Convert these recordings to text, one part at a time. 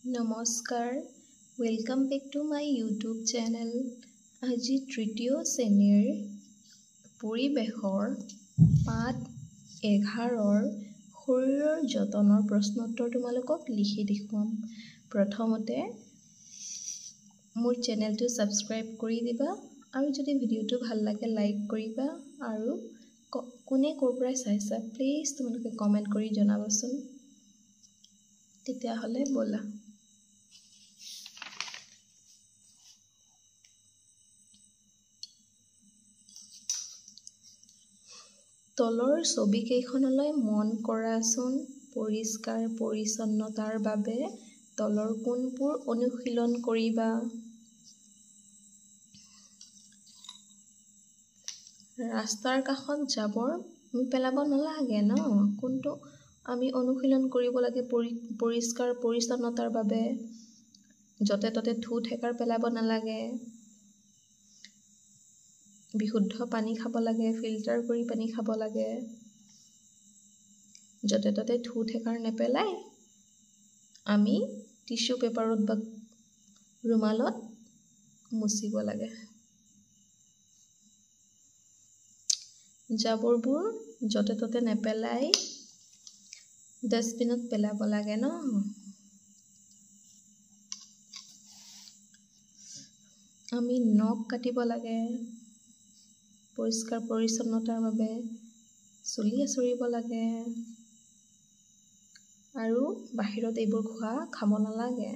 নমস্কাৰ, welcome back to my YouTube channel. আজি তৃতীয় শ্ৰেণীৰ পৰিৱেশৰ পাঠ 11ৰ শৰীৰৰ যতনৰ প্ৰশ্নোত্তৰ তোমালোকক লিখি দেখুৱাম। প্ৰথমতে মোৰ চেনেলটো ছাবস্ক্ৰাইব কৰি দিবা আৰু যদি ভিডিঅ'টো ভাল লাগে লাইক কৰিবা আৰু কোনে ক'ৰ পৰা চাইছা প্লিজ তোমালোকে কমেণ্ট কৰি জনাবাচোন। তেতিয়াহ'লে ব'লা। তলৰ ছবিকেইখনলৈ মন কৰাচোন। পৰিষ্কাৰ পৰিচ্ছন্নতাৰ বাবে তলৰ কোনবোৰ অনুশীলন কৰিবা? ৰাস্তাৰ কাষত জাবৰ পেলাব নালাগে ন? কোনটো আমি অনুশীলন কৰিব লাগে পৰিষ্কাৰ পৰিচ্ছন্নতাৰ বাবে? য'তে ত'তে থু ঠেকাৰ পেলাব নালাগে। বিশুদ্ধ পানী খাব লাগে, ফিল্টাৰ কৰি পানী খাব লাগে। য'তে ত'তে থু ঠেকাৰ নেপেলাই আমি টিশ্যু পেপাৰত বা ৰুমালত মুচিব লাগে। জাবৰবোৰ য'তে ত'তে নেপেলাই ডাষ্টবিনত পেলাব লাগে ন? আমি নখ কাটিব লাগে পৰিষ্কাৰ পৰিচ্ছন্নতাৰ বাবে, চুলি আঁচুৰিব লাগে আৰু বাহিৰত এইবোৰ খাব নালাগে।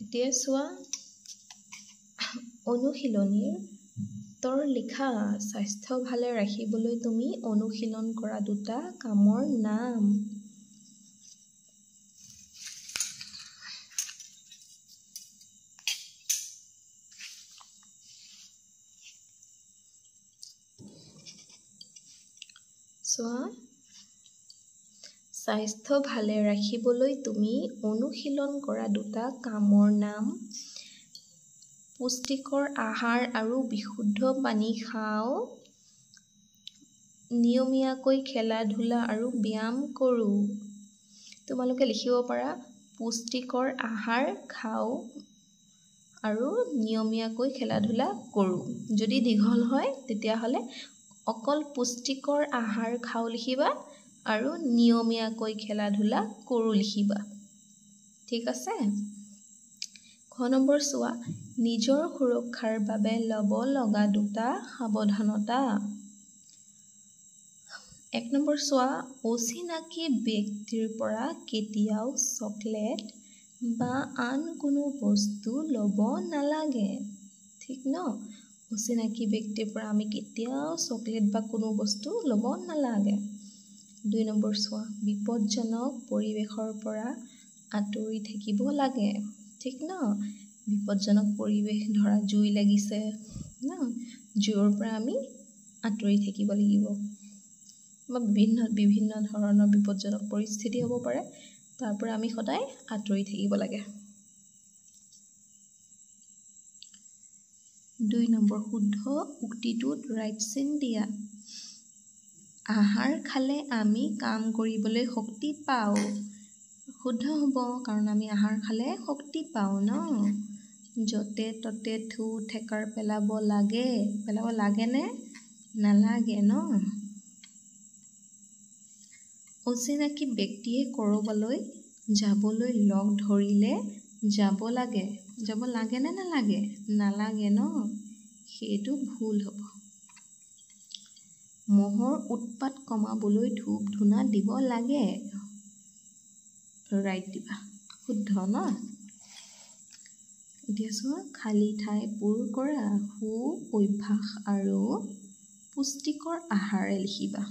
এতিয়া চোৱা অনুশীলনীৰ তৰ লিখা স্বাস্থ্য ভালে ৰাখিবলৈ তুমি অনুশীলন কৰা দুটা কামৰ নাম। চোৱা স্বাস্থ্য ভালে ৰাখিবলৈ তুমি অনুশীলন কৰা দুটা কামৰ নাম। পুষ্টিকৰ আহাৰ আৰু বিশুদ্ধ পানী খাওঁ, নিয়মীয়াকৈ খেলা ধূলা আৰু ব্যায়াম কৰোঁ। তোমালোকে লিখিব পাৰা পুষ্টিকৰ আহাৰ খাওঁ আৰু নিয়মীয়াকৈ খেলা ধূলা কৰোঁ। যদি দীঘল হয় তেতিয়াহ'লে অকল পুষ্টিকৰ আহাৰ খাওঁ লিখিবা আৰু নিয়মীয়াকৈ খেলা ধূলা কৰোঁ লিখিবা। ঠিক আছে? খ নম্বৰ চোৱা নিজৰ সুৰক্ষাৰ বাবে ল'ব লগা দুটা সাৱধানতা। 1 নম্বৰ চোৱা অচিনাকি ব্যক্তিৰ পৰা কেতিয়াও চকলেট বা আন কোনো বস্তু ল'ব নালাগে। ঠিক ন? অচিনাকি ব্যক্তিৰ পৰা আমি কেতিয়াও চকলেট বা কোনো বস্তু ল'ব নালাগে। 2 নম্বৰ চোৱা বিপদজনক পৰিৱেশৰ পৰা আঁতৰি থাকিব লাগে। ঠিক ন? বিপদজনক পৰিৱেশ, ধৰা জুই লাগিছে ন, জুইৰ পৰা আমি আঁতৰি থাকিব লাগিব বা বিভিন্ন ধৰণৰ বিপদজনক পৰিস্থিতি হ'ব পাৰে, তাৰ পৰা আমি সদায় আঁতৰি থাকিব লাগে। 2 নম্বৰ শুদ্ধ উক্তিটোত ৰাইট চিন দিয়া। আহাৰ খালে আমি কাম কৰিবলৈ শক্তি পাওঁ। শুদ্ধ হ'ব, কাৰণ আমি আহাৰ খালে শক্তি পাওঁ ন? য'তে ত'তে থু ঠেকাৰ পেলাব লাগেনে? নালাগে ন? অচিনাকি ব্যক্তিয়ে ক'ৰবালৈ যাবলৈ লগ ধৰিলে যাব লাগেনে নালাগে? নালাগে ন? সেইটো ভুল হ'ব। মহৰ উৎপাত কমাবলৈ ধূপ ধূনা দিব লাগে। ৰাইট দিবা, শুদ্ধ ন? এতিয়া চোৱা খালী ঠাই পূৰ কৰা, সু অভ্যাস আৰু পুষ্টিকৰ আহাৰে লিখিবা।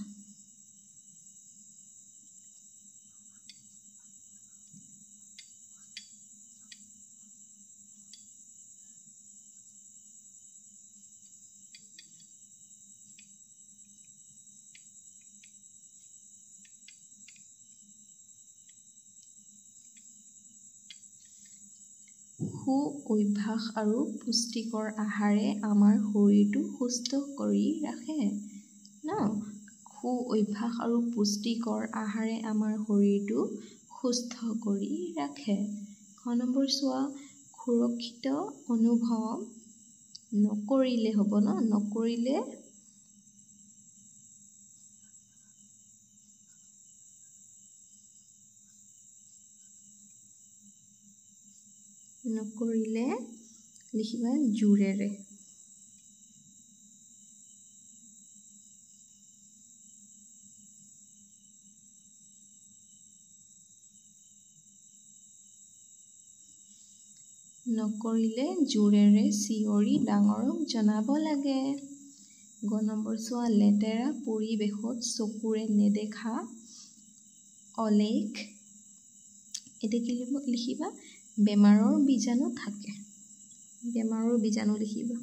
সু অভ্যাস আৰু পুষ্টিকৰ আহাৰে আমাৰ শৰীৰটো সুস্থ কৰি ৰাখে। ন সু অভ্যাস আৰু পুষ্টিকৰ আহাৰে আমাৰ শৰীৰটো সুস্থ কৰি ৰাখে। 6 নম্বৰ চোৱা সুৰক্ষিত অনুভৱ নকৰিলে হ'ব ন নকৰিলে লিখিবা জোৰেৰে। নকৰিলে জোৰেৰে চিঞৰি ডাঙৰক জনাব লাগে। 9 নম্বৰ চোৱা লেতেৰা পৰিৱেশত চকুৰে নেদেখা অলেখ এতিয়া কি লিখিবা বেমাৰৰ বীজাণু থাকে। বেমাৰৰ বীজাণু লিখিবা।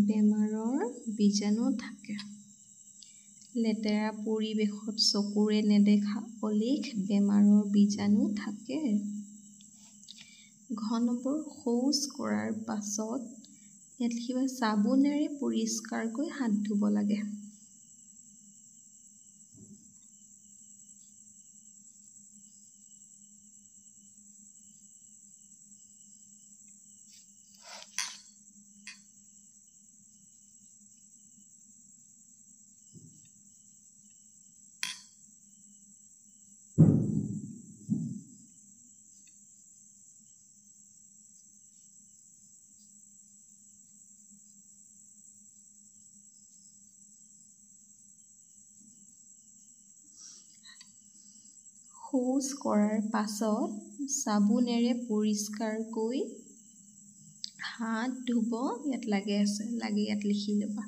বেমাৰৰ বীজাণু থাকে। লেতেৰা পৰিৱেশত চকুৰে নেদেখা অলেখ বেমাৰৰ বীজাণু থাকে। ঘ নম্বৰ শৌচ কৰাৰ পাছত ইয়াত লিখিবা চাবোনেৰে পৰিষ্কাৰকৈ হাত ধুব লাগে। শৌচ কৰাৰ পাছত চাবোনেৰে পৰিষ্কাৰকৈ হাত ধুব ইয়াত লাগে ইয়াত লিখি ল'বা।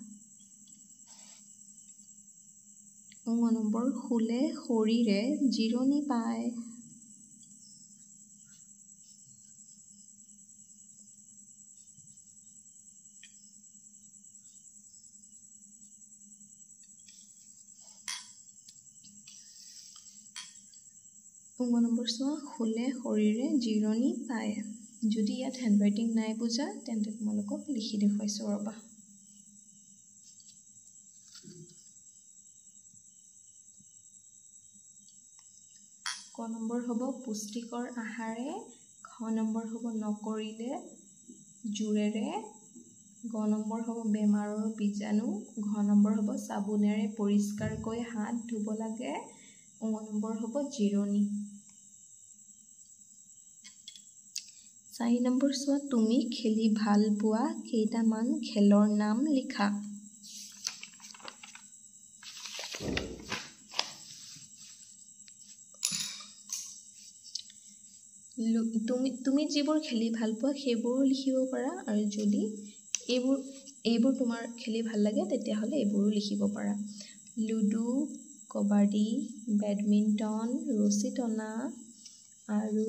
9 নম্বৰ শুলে শৰীৰে জিৰণি পায়। নম্বৰ চোৱা শুলে শৰীৰে জিৰণি পায়। যদি ইয়াত হেণ্ডৰাইটিং নাই বুজা তেন্তে তোমালোকক লিখি দেখুৱাইছোঁ ৰ'বা। ক নম্বৰ হ'ব পুষ্টিকৰ আহাৰে, খ নম্বৰ হ'ব নকৰিলে জোৰেৰে, গ নম্বৰ হ'ব বেমাৰৰ বীজাণু, ঘ নম্বৰ হ'ব চাবোনেৰে পৰিষ্কাৰকৈ হাত ধুব লাগে, ঙ নম্বৰ হ'ব জিৰণি। 4 নম্বৰ চোৱা তুমি খেলি ভাল পোৱা কেইটামান খেলৰ নাম লিখা। তুমি যিবোৰ খেলি ভাল পোৱা সেইবোৰো লিখিব পাৰা আৰু যদি এইবোৰ তোমাৰ খেলি ভাল লাগে তেতিয়াহ'লে এইবোৰো লিখিব পাৰা। লুডু, কবাডী, বেডমিণ্টন, ৰছী টনা আৰু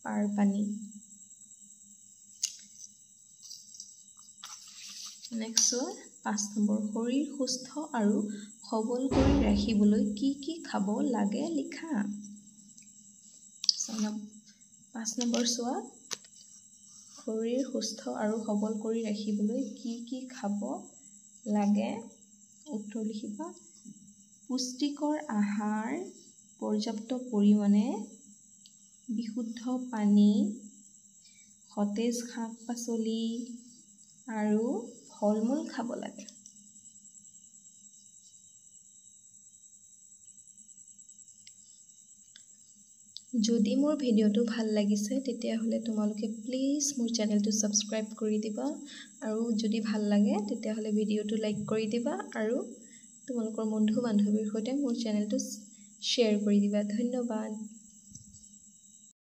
পাৰপানী। নেক্সট 5 নম্বৰ শৰীৰ সুস্থ আৰু সবল কৰি ৰাখিবলৈ কি কি খাব লাগে লিখা। 5 নম্বৰ চোৱা শৰীৰ সুস্থ আৰু সবল কৰি ৰাখিবলৈ কি কি খাব লাগে উত্তৰ লিখিবা। পুষ্টিকৰ আহাৰ, পৰ্যাপ্ত পৰিমাণে বিশুদ্ধ পানী, সতেজ শাক পাচলি আৰু ফল মূল খাব লাগে। যদি মোৰ ভিডিঅ'টো ভাল লাগিছে তেতিয়াহ'লে তোমালোকে প্লিজ মোৰ চেনেলটো ছাবস্ক্ৰাইব কৰি দিবা আৰু যদি ভাল লাগে তেতিয়াহ'লে ভিডিঅ'টো লাইক কৰি দিবা আৰু তোমালোকৰ বন্ধু বান্ধৱীৰ সৈতে মোৰ চেনেলটো শ্বেয়াৰ কৰি দিবা। ধন্যবাদ।